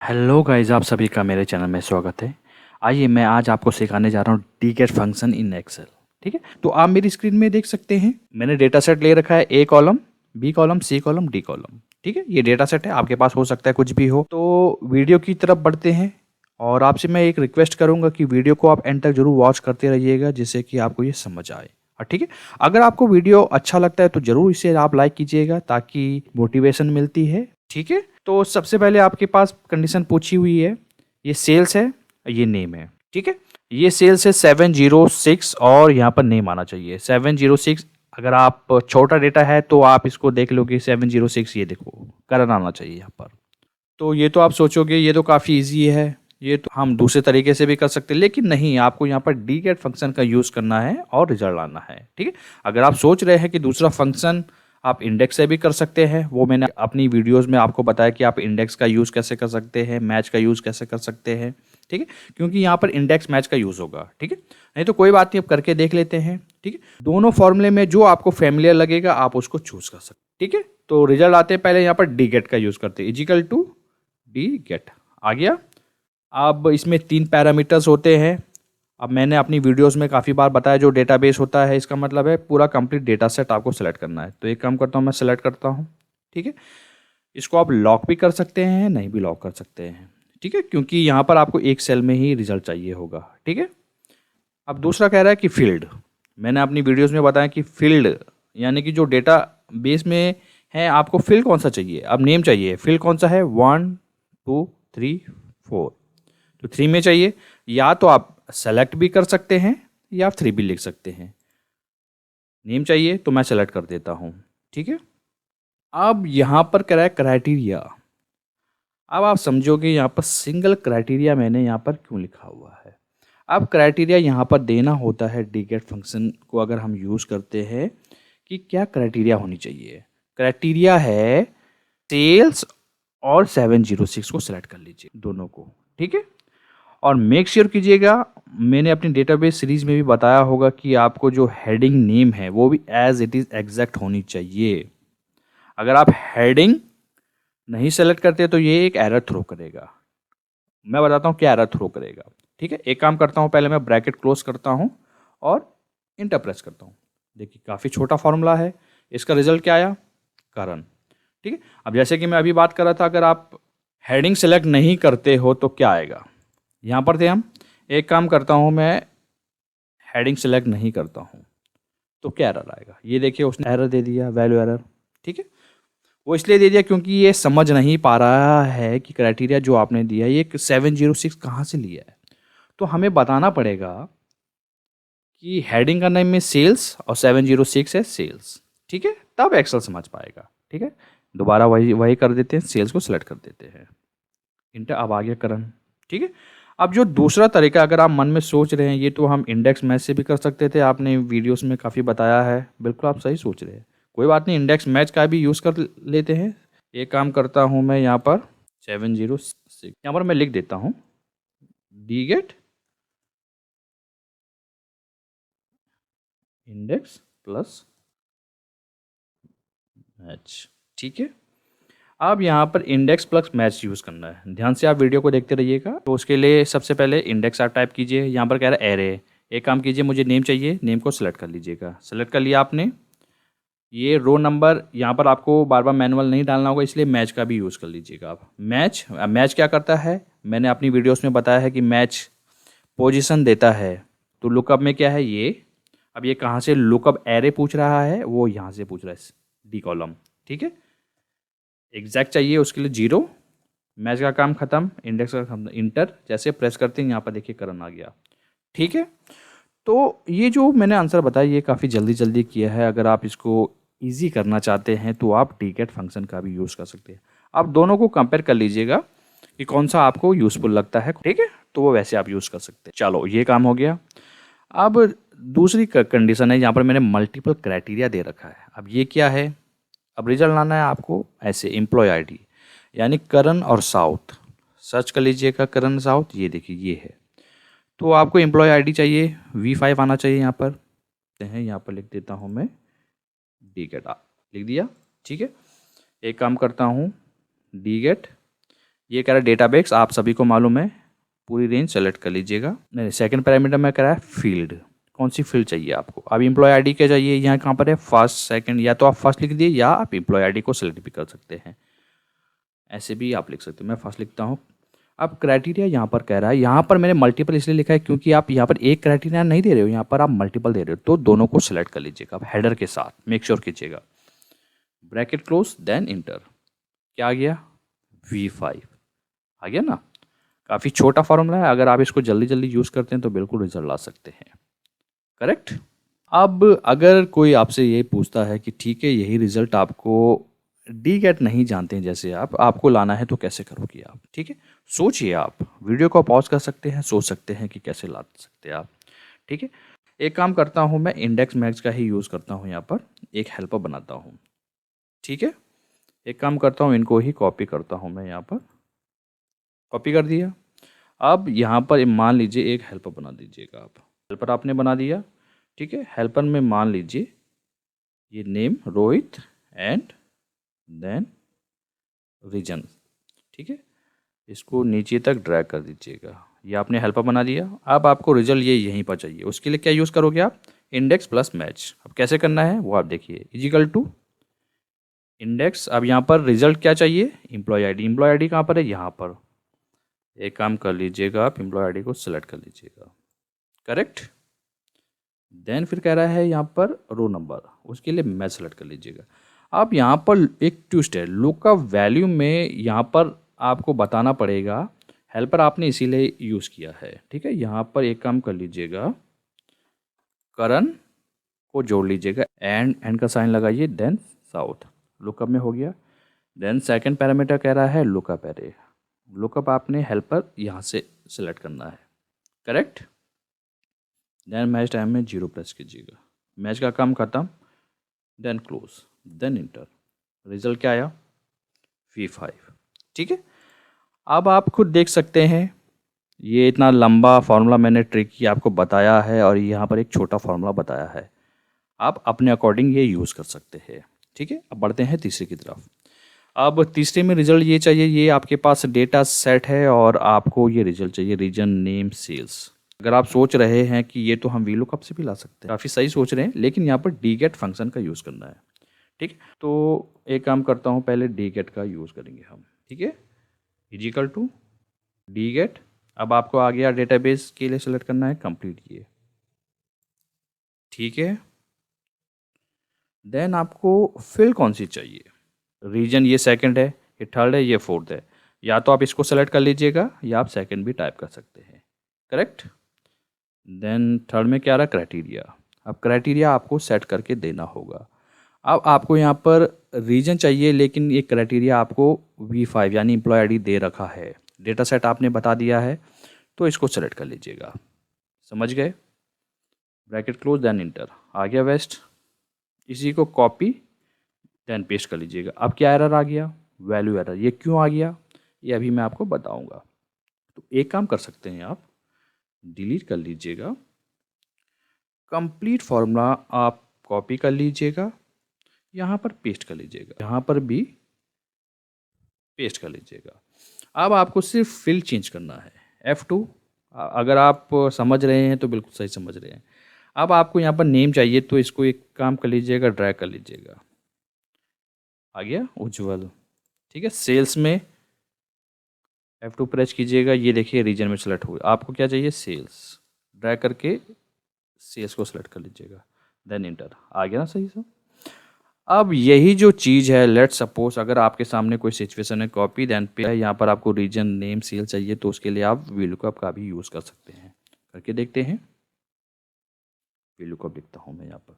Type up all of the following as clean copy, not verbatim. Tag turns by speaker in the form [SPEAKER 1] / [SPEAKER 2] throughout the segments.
[SPEAKER 1] Hello guys, आप सभी का मेरे चैनल में स्वागत है। आइए मैं आज आपको सिखाने जा रहा हूँ डीगेट फंक्शन इन एक्सेल। ठीक है, तो आप मेरी स्क्रीन में देख सकते हैं मैंने डेटा सेट ले रखा है, A column, B column, C column, D column. ठीक है, ये डेटा सेट है, आपके पास हो सकता है कुछ भी हो। तो वीडियो की तरफ बढ़ते हैं और आपसे मैं एक रिक्वेस्ट करूंगा कि वीडियो को आप एंड तक जरूर वॉच करते रहिएगा, जिससे कि आपको ये समझ आए। और ठीक है, अगर आपको वीडियो अच्छा लगता है तो जरूर इसे आप लाइक कीजिएगा, ताकि मोटिवेशन मिलती है। ठीक है, तो सबसे पहले आपके पास कंडीशन पूछी हुई है, ये सेल्स है, ये नेम है। ठीक है, ये सेल्स है 706 और यहाँ पर नेम आना चाहिए 706। अगर आप छोटा डेटा है तो आप इसको देख लोगे 706, ये देखो करण आना चाहिए यहाँ पर। तो ये तो आप सोचोगे ये तो काफ़ी इजी है, ये तो हम दूसरे तरीके से भी कर सकते हैं, लेकिन नहीं, आपको यहाँ पर डीगेट फंक्शन का यूज़ करना है और रिजल्ट लाना है। ठीक है, अगर आप सोच रहे हैं कि दूसरा फंक्शन आप इंडेक्स से भी कर सकते हैं, वो मैंने अपनी वीडियोस में आपको बताया कि आप इंडेक्स का यूज़ कैसे कर सकते हैं, मैच का यूज़ कैसे कर सकते हैं। ठीक है, क्योंकि यहाँ पर इंडेक्स मैच का यूज़ होगा। ठीक है, नहीं तो कोई बात नहीं, अब करके देख लेते हैं। ठीक है, दोनों फॉर्मूले में जो आपको फेमिलियर लगेगा आप उसको चूज कर सकते हैं। ठीक है, तो रिजल्ट आते हैं, पहले यहाँ पर डीगेट का यूज़ करते हैं, इजिकल टू डी गेट आ गया। अब इसमें 3 पैरामीटर्स होते हैं। अब मैंने अपनी वीडियोस में काफ़ी बार बताया, जो डेटाबेस होता है इसका मतलब है पूरा कंप्लीट डेटा सेट आपको सेलेक्ट करना है। तो एक काम करता हूँ, मैं सेलेक्ट करता हूँ। ठीक है, इसको आप लॉक भी कर सकते हैं, नहीं भी लॉक कर सकते हैं। ठीक है, क्योंकि यहाँ पर आपको एक सेल में ही रिजल्ट चाहिए होगा। ठीक है, अब दूसरा कह रहा है कि फील्ड, मैंने अपनी वीडियोस में बताया कि फील्ड यानी कि जो डेटा बेस में है आपको फील्ड कौन सा चाहिए। अब नेम चाहिए, फील्ड कौन सा है, 1 2 3 4। तो 3 में चाहिए, या तो आप सेलेक्ट भी कर सकते हैं या आप 3 भी लिख सकते हैं। नेम चाहिए तो मैं सेलेक्ट कर देता हूँ। ठीक है, अब यहाँ पर कह रहा है क्राइटेरिया। अब आप समझोगे यहाँ पर सिंगल क्राइटेरिया मैंने यहाँ पर क्यों लिखा हुआ है। अब क्राइटेरिया यहाँ पर देना होता है डीगेट फंक्शन को, अगर हम यूज़ करते हैं कि क्या क्राइटेरिया होनी चाहिए। क्राइटेरिया है सेल्स और 706 को सिलेक्ट कर लीजिए दोनों को। ठीक है, और मेक श्योर कीजिएगा, मैंने अपनी डेटाबेस सीरीज में भी बताया होगा कि आपको जो हेडिंग नेम है वो भी एज इट इज़ एग्जैक्ट होनी चाहिए। अगर आप हेडिंग नहीं सेलेक्ट करते तो ये एक एरर थ्रो करेगा। मैं बताता हूँ क्या एरर थ्रो करेगा। ठीक है, एक काम करता हूँ, पहले मैं ब्रैकेट क्लोज करता हूँ और इंटर प्रेस करता हूँ। देखिए काफ़ी छोटा फॉर्मूला है, इसका रिजल्ट क्या आया, करण। ठीक है, अब जैसे कि मैं अभी बात कर रहा था, अगर आप हेडिंग सेलेक्ट नहीं करते हो तो क्या आएगा। यहाँ पर थे हम, एक काम करता हूँ, मैं हेडिंग सेलेक्ट नहीं करता हूँ तो क्या एरर आएगा, ये देखिए उसने एरर दे दिया, वैल्यू एरर। ठीक है, वो इसलिए दे दिया क्योंकि ये समझ नहीं पा रहा है कि क्राइटेरिया जो आपने दिया है ये 706 कहाँ से लिया है। तो हमें बताना पड़ेगा कि हेडिंग का नेम में सेल्स और 706 है सेल्स। ठीक है, तब एक्सेल समझ पाएगा। ठीक है, दोबारा वही वही कर देते हैं, सेल्स को सिलेक्ट कर देते हैं, इंटर। अब आ गया करंट। ठीक है, अब जो दूसरा तरीका अगर आप मन में सोच रहे हैं, ये तो हम इंडेक्स मैच से भी कर सकते थे, आपने वीडियोस में काफ़ी बताया है, बिल्कुल आप सही सोच रहे हैं। कोई बात नहीं, इंडेक्स मैच का भी यूज़ कर लेते हैं। एक काम करता हूँ मैं यहाँ पर 706 यहाँ पर मैं लिख देता हूँ D gate index plus match. ठीक है, अब यहाँ पर इंडेक्स प्लस मैच यूज़ करना है, ध्यान से आप वीडियो को देखते रहिएगा। तो उसके लिए सबसे पहले इंडेक्स आप टाइप कीजिए, यहाँ पर कह रहा है एरे। एक काम कीजिए, मुझे नेम चाहिए, नेम को सिलेक्ट कर लीजिएगा, सेलेक्ट कर लिया आपने। ये रो नंबर यहाँ पर आपको बार बार मैनुअल नहीं डालना होगा, इसलिए मैच का भी यूज़ कर लीजिएगा आप। मैच, मैच क्या करता है, मैंने अपनी वीडियोस में बताया है कि मैच पोजीशन देता है। तो लुकअप में क्या है ये, अब ये कहाँ से लुकअप एरे पूछ रहा है, वो यहाँ से पूछ रहा है डी कॉलम। ठीक है, एग्जैक्ट चाहिए उसके लिए 0, मैच का काम खत्म, इंडेक्स का खत्म, इंटर जैसे प्रेस करते हैं यहाँ पर देखिए करन आ गया। ठीक है, तो ये जो मैंने आंसर बताया ये काफ़ी जल्दी जल्दी किया है। अगर आप इसको इजी करना चाहते हैं तो आप डीगेट फंक्शन का भी यूज़ कर सकते हैं। आप दोनों को कंपेयर कर लीजिएगा कि कौन सा आपको यूज़फुल लगता है। ठीक है, तो वो वैसे आप यूज़ कर सकते हैं। चलो ये काम हो गया। अब दूसरी कंडीशन है, यहाँ पर मैंने मल्टीपल क्राइटेरिया दे रखा है। अब ये क्या है, अब रिजल्ट लाना है आपको ऐसे, एम्प्लॉय आईडी यानी करण और साउथ, सर्च कर लीजिएगा करण साउथ, ये देखिए ये है। तो आपको एम्प्लॉय आईडी चाहिए, V5 आना चाहिए यहाँ पर है, यहाँ पर लिख देता हूँ मैं डी गेट, लिख दिया। ठीक है, एक काम करता हूँ डी गेट, ये कह रहा है डेटाबेस, आप सभी को मालूम है, पूरी रेंज सेलेक्ट कर लीजिएगा। नहीं, सेकंड पैरामीटर में कह रहा है फील्ड, कौन सी फील्ड चाहिए आपको। अब एम्प्लॉय आईडी क्या चाहिए, यहाँ कहाँ पर है फर्स्ट सेकंड, या तो आप फर्स्ट लिख दिए या आप एम्प्लॉय आईडी को सेलेक्ट भी कर सकते हैं, ऐसे भी आप लिख सकते हो। मैं फर्स्ट लिखता हूँ। अब क्राइटेरिया यहाँ पर कह रहा है, यहाँ पर मैंने मल्टीपल इसलिए लिखा है क्योंकि आप यहाँ पर एक क्राइटेरिया नहीं दे रहे हो, यहाँ पर आप मल्टीपल दे रहे हो, तो दोनों को सिलेक्ट कर लीजिएगा आप हेडर के साथ, मेक श्योर कीजिएगा। Bracket close then enter. क्या आ गया, V5 आ गया ना। काफ़ी छोटा फॉर्मूला है, अगर आप इसको जल्दी जल्दी यूज़ करते हैं तो बिल्कुल रिजल्ट ला सकते हैं। करेक्ट। अब अगर कोई आपसे ये पूछता है कि ठीक है यही रिजल्ट आपको डी गेट नहीं जानते हैं जैसे आपको लाना है तो कैसे करोगे आप, ठीक है। सोचिए, आप वीडियो को पॉज कर सकते हैं, सोच सकते हैं कि कैसे ला सकते हैं आप, ठीक है। एक काम करता हूँ, मैं इंडेक्स मैक्स का ही यूज़ करता हूँ, यहाँ पर एक हेल्पर बनाता हूँ, ठीक है। एक काम करता हूँ, इनको ही कॉपी करता हूँ मैं, यहाँ पर कॉपी कर दिया। अब यहाँ पर मान लीजिए एक हेल्पर बना दीजिएगा आप, हेल्पर आपने बना दिया, ठीक है। हेल्पर में मान लीजिए ये name Rohit and then region, ठीक है। इसको नीचे तक ड्रैग कर दीजिएगा, ये आपने हेल्पर बना दिया। अब आपको रिजल्ट ये यहीं पर चाहिए, उसके लिए क्या यूज़ करोगे आप, इंडेक्स प्लस मैच। अब कैसे करना है वो आप देखिए, इजिकल टू इंडेक्स। अब यहाँ पर रिजल्ट क्या चाहिए, एम्प्लॉय आईडी। एम्प्लॉय आईडी कहाँ पर है, यहाँ पर। एक काम कर लीजिएगा, आप एम्प्लॉय आईडी को सिलेक्ट कर लीजिएगा, करेक्ट। देन फिर कह रहा है यहाँ पर रो नंबर, उसके लिए मैच सेलेक्ट कर लीजिएगा। अब यहाँ पर एक ट्विस्ट है, लुक का वैल्यू में यहाँ पर आपको बताना पड़ेगा, हेल्पर आपने इसीलिए यूज़ किया है, ठीक है। यहाँ पर एक काम कर लीजिएगा, करण को जोड़ लीजिएगा, एंड का साइन लगाइए, देन साउथ, लुकअप में हो गया। देन सेकंड पैरामीटर कह रहा है लुकअप एरे, लुकअप आपने हेल्पर यहाँ से सिलेक्ट करना है, करेक्ट। देन मैच टाइम में 0 प्रेस कीजिएगा, मैच का काम खत्म, then close, then enter. Result क्या आया, V5, ठीक है। अब आप खुद देख सकते हैं, ये इतना लंबा फार्मूला मैंने ट्रिक आपको बताया है और यहाँ पर एक छोटा फार्मूला बताया है, आप अपने अकॉर्डिंग ये यूज़ कर सकते हैं, ठीक है। अब बढ़ते हैं तीसरे की तरफ। अब तीसरे में रिजल्ट ये चाहिए, ये आपके पास डेटा सेट है और आपको ये रिजल्ट चाहिए, रीजन नेम सेल्स। अगर आप सोच रहे हैं कि ये तो हम वीलुकअप से भी ला सकते हैं, काफ़ी सही सोच रहे हैं, लेकिन यहाँ पर डी गेट फंक्शन का यूज़ करना है, ठीक। तो एक काम करता हूँ, पहले डी गेट का यूज़ करेंगे हम, ठीक है। Equal to DGET. अब आपको आ गया डेटाबेस के लिए सेलेक्ट करना है कंप्लीट, ये ठीक है। देन आपको फिल कौन सी चाहिए, रीजन ये सेकंड है, ये थर्ड है, ये फोर्थ है, या तो आप इसको सेलेक्ट कर लीजिएगा या आप सेकंड भी टाइप कर सकते हैं, करेक्ट। देन थर्ड में क्या रहा, क्राइटेरिया। अब क्राइटेरिया आपको सेट करके देना होगा। अब आपको यहाँ पर रीजन चाहिए, लेकिन ये क्राइटेरिया आपको V5 यानी एम्प्लॉय आईडी दे रखा है, डेटा सेट आपने बता दिया है, तो इसको सेलेक्ट कर लीजिएगा, समझ गए। ब्रैकेट क्लोज देन इंटर, आ गया वेस्ट। इसी को कॉपी देन पेस्ट कर लीजिएगा। अब क्या एरर आ गया, वैल्यू एरर। ये क्यों आ गया, ये अभी मैं आपको बताऊंगा। तो एक काम कर सकते हैं, आप डिलीट कर लीजिएगा, कंप्लीट फॉर्मूला आप कॉपी कर लीजिएगा, यहाँ पर पेस्ट कर लीजिएगा, यहाँ पर भी पेस्ट कर लीजिएगा। अब आपको सिर्फ फिल चेंज करना है, F2। अगर आप समझ रहे हैं तो बिल्कुल सही समझ रहे हैं। अब आपको यहाँ पर नेम चाहिए, तो इसको एक काम कर लीजिएगा, ड्रैग कर लीजिएगा, आ गया उज्जवल, ठीक है। सेल्स में F2 प्रेस कीजिएगा, ये देखिए रीजन में सेलेक्ट हो गया। आपको क्या चाहिए, सेल्स, ड्रैग करके सेल्स को सेलेक्ट कर लीजिएगा, देन इंटर, आ गया ना सही से। अब यही जो चीज़ है, लेट सपोज अगर आपके सामने कोई सिचुएशन है, कॉपी देन पे है, यहाँ पर आपको रीजन नेम सेल चाहिए, तो उसके लिए आप वीलुकअप का भी यूज़ कर सकते हैं। करके देखते हैं, वीलुकअप लिखता हूँ मैं यहाँ पर,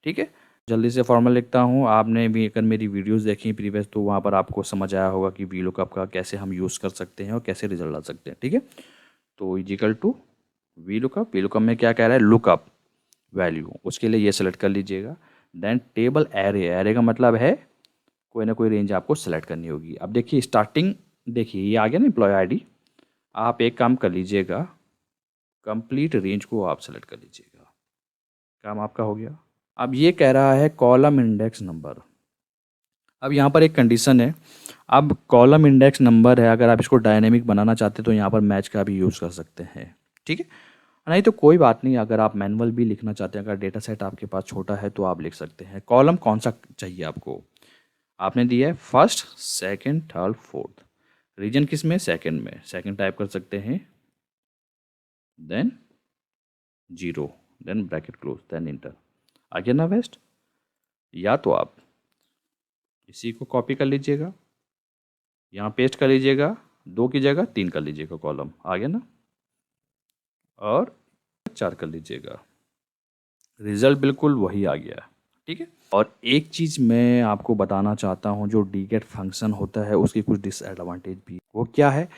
[SPEAKER 1] ठीक है। जल्दी से फॉर्मूला लिखता हूँ। आपने भी अगर मेरी वीडियोस देखी प्रीवियस, तो वहाँ पर आपको समझ आया होगा कि वीलुकअप का कैसे हम यूज़ कर सकते हैं और कैसे रिजल्ट ला सकते हैं, ठीक है। तो इजिकल टू वीलुकअप, वीलुकअप में क्या कह रहा है, लुकअप वैल्यू, उसके लिए ये सेलेक्ट कर लीजिएगा। देन टेबल एरे, एरे का मतलब है कोई ना कोई रेंज आपको सेलेक्ट करनी होगी। अब देखिए स्टार्टिंग, देखिए ये आ गया ना एम्प्लॉय आईडी। आप एक काम कर लीजिएगा, कंप्लीट रेंज को आप सेलेक्ट कर लीजिएगा, काम आपका हो गया। अब ये कह रहा है कॉलम इंडेक्स नंबर। अब यहाँ पर एक कंडीशन है, अब कॉलम इंडेक्स नंबर है, अगर आप इसको डायनेमिक बनाना चाहते हैं तो यहाँ पर मैच का भी यूज़ कर सकते हैं, ठीक है। नहीं तो कोई बात नहीं, अगर आप मैनुअल भी लिखना चाहते हैं, अगर डेटा सेट आपके पास छोटा है तो आप लिख सकते हैं। कॉलम कौन सा चाहिए आपको, आपने दिया है first, second, third, fourth, region किस में, सेकंड में, सेकंड टाइप कर सकते हैं, then 0, then bracket close, then enter, आ गया ना वेस्ट। या तो आप इसी को कॉपी कर लीजिएगा, यहाँ पेस्ट कर लीजिएगा, 2 की जगह 3 कर लीजिएगा, कॉलम आ गया ना, और 4 कर लीजिएगा, रिजल्ट बिल्कुल वही आ गया, ठीक है। और एक चीज़ मैं आपको बताना चाहता हूँ, जो डीगेट फंक्शन होता है उसकी कुछ डिसएडवांटेज भी, वो क्या है।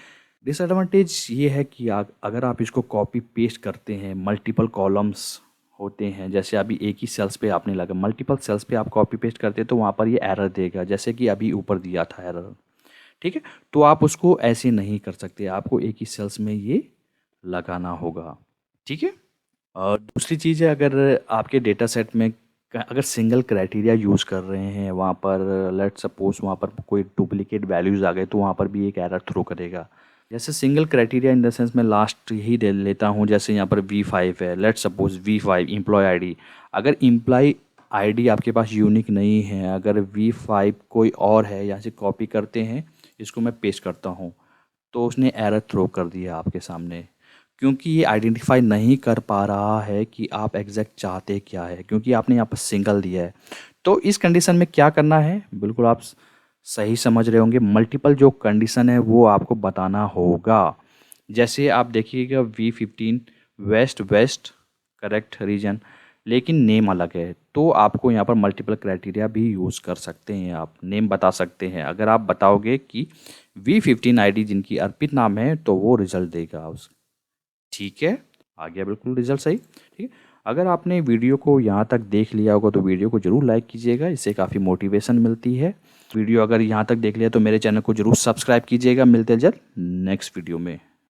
[SPEAKER 1] डिसएडवांटेज ये है कि अगर आप इसको कॉपी पेस्ट करते हैं, मल्टीपल कॉलम्स होते हैं, जैसे अभी एक ही सेल्स पे आपने लगा, मल्टीपल सेल्स पे आप कॉपी पेस्ट करते हैं तो वहाँ पर ये एरर देगा, जैसे कि अभी ऊपर दिया था एरर, ठीक है। तो आप उसको ऐसे नहीं कर सकते, आपको एक ही सेल्स में ये लगाना होगा, ठीक है। और दूसरी चीज़ है, अगर आपके डेटा सेट में अगर सिंगल क्राइटेरिया यूज़ कर रहे हैं, वहाँ पर लेट सपोज वहाँ पर कोई डुप्लीकेट वैल्यूज़ आ गए तो वहाँ पर भी एक एरर थ्रो करेगा। जैसे single criteria in the sense मैं लास्ट ही दे लेता हूँ, जैसे यहाँ पर V5 है, let suppose V5 employee ID, अगर एम्प्लॉय आईडी आपके पास यूनिक नहीं है, अगर V5 कोई और है, यहाँ से कॉपी करते हैं, इसको मैं पेस्ट करता हूँ, तो उसने एरर थ्रो कर दिया आपके सामने, क्योंकि ये आइडेंटिफाई नहीं कर पा रहा है कि आप एग्जैक्ट चाहते क्या है, क्योंकि आपने यहाँ पर सिंगल दिया है। तो इस कंडीशन में क्या करना है, बिल्कुल आप सही समझ रहे होंगे, मल्टीपल जो कंडीशन है वो आपको बताना होगा। जैसे आप देखिएगा V15 west west correct region, लेकिन नेम अलग है, तो आपको यहाँ पर मल्टीपल क्राइटेरिया भी यूज़ कर सकते हैं, आप नेम बता सकते हैं। अगर आप बताओगे कि V15 आईडी जिनकी अर्पित नाम है तो वो रिजल्ट देगा उस, ठीक है, आ गया बिल्कुल रिजल्ट सही, ठीक है। अगर आपने वीडियो को यहाँ तक देख लिया होगा तो वीडियो को ज़रूर लाइक कीजिएगा, इससे काफ़ी मोटिवेशन मिलती है। वीडियो अगर यहाँ तक देख लिया तो मेरे चैनल को ज़रूर सब्सक्राइब कीजिएगा। मिलते हैं जल्द नेक्स्ट वीडियो में।